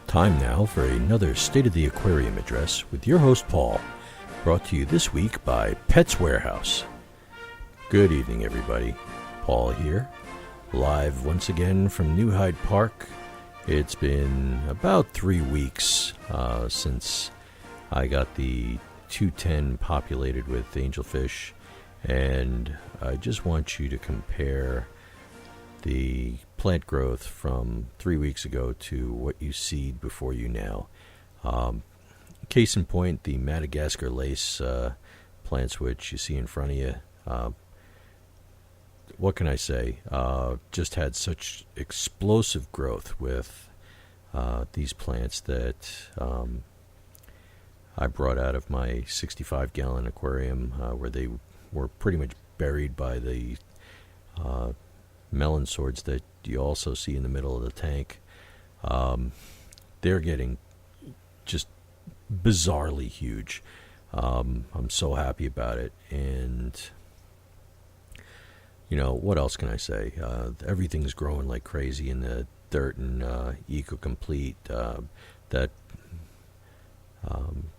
Time now for another State of the Aquarium address with your host Paul, brought to you this week by Pets Warehouse. Good evening, everybody. Paul here, live once again from New Hyde Park. It's been about 3 weeks since I got the 210 populated with angelfish, and I just want you to compare the plant growth from 3 weeks ago to what you seed before you now. Case in point, the Madagascar lace plants, which you see in front of you. What can I say? Just had such explosive growth with these plants that I brought out of my 65-gallon aquarium where they were pretty much buried by the melon swords that you also see in the middle of the tank. They're getting just bizarrely huge. I'm so happy about it. And, you know, what else can I say? Everything's growing like crazy in the dirt and Eco-Complete. That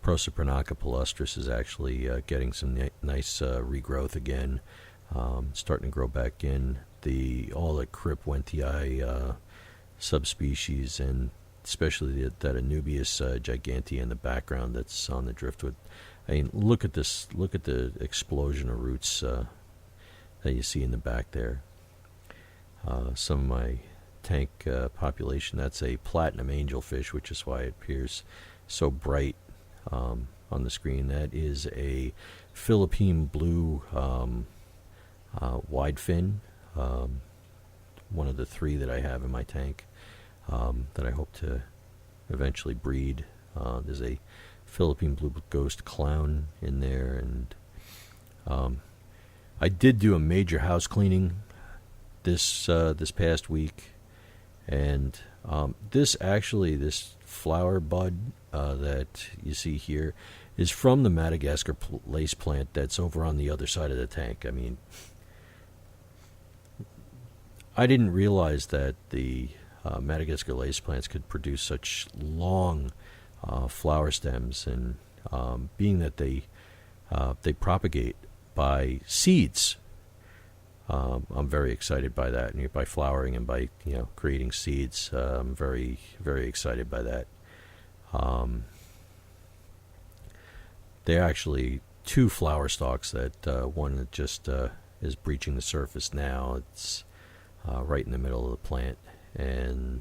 Prosopronaca palustris is actually getting some nice regrowth again. Starting to grow back in. All the Cripwentii subspecies, and especially that Anubias gigantea in the background that's on the driftwood. I mean, look at this. Look at the explosion of roots that you see in the back there. Some of my tank population, that's a platinum angelfish, which is why it appears so bright on the screen. That is a Philippine blue wide fin. One of the 3 that I have in my tank that I hope to eventually breed. There's a Philippine blue ghost clown in there, and I did do a major house cleaning this past week, and this flower bud that you see here is from the Madagascar lace plant that's over on the other side of the tank. I mean, I didn't realize that the Madagascar lace plants could produce such long flower stems, and being that they propagate by seeds, I'm very excited by that. And by flowering and by creating seeds, I'm very, very excited by that. There are actually 2 flower stalks. That one that just is breaching the surface now. It's right in the middle of the plant, and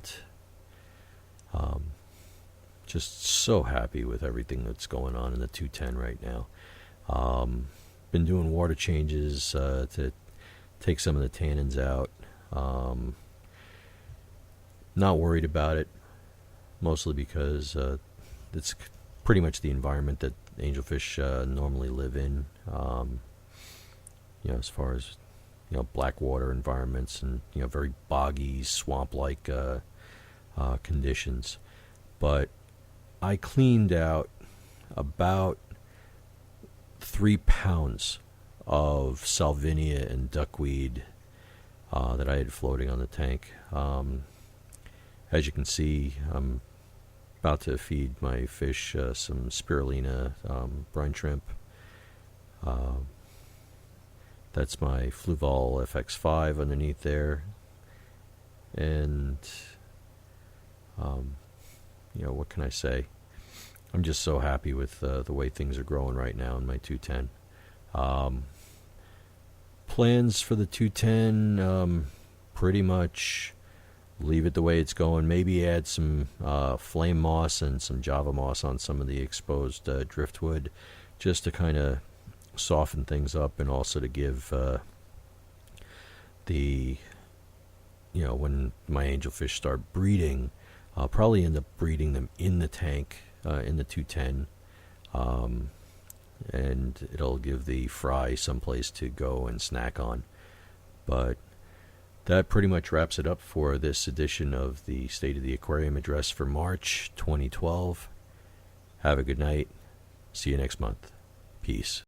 just so happy with everything that's going on in the 210 right now. Been doing water changes to take some of the tannins out. Not worried about it, mostly because it's pretty much the environment that angelfish normally live in. As far as black water environments and very boggy, swamp-like conditions. But I cleaned out about 3 pounds of salvinia and duckweed that I had floating on the tank. As you can see, I'm about to feed my fish some spirulina brine shrimp. That's my Fluval FX5 underneath there. And, what can I say? I'm just so happy with the way things are growing right now in my 210. Plans for the 210, pretty much leave it the way it's going. Maybe add some flame moss and some Java moss on some of the exposed driftwood, just to kind of soften things up, and also to give when my angelfish start breeding, I'll probably end up breeding them in the tank in the 210, and it'll give the fry someplace to go and snack on. But that pretty much wraps it up for this edition of the State of the Aquarium address for March 2012. Have a good night. See you next month. Peace.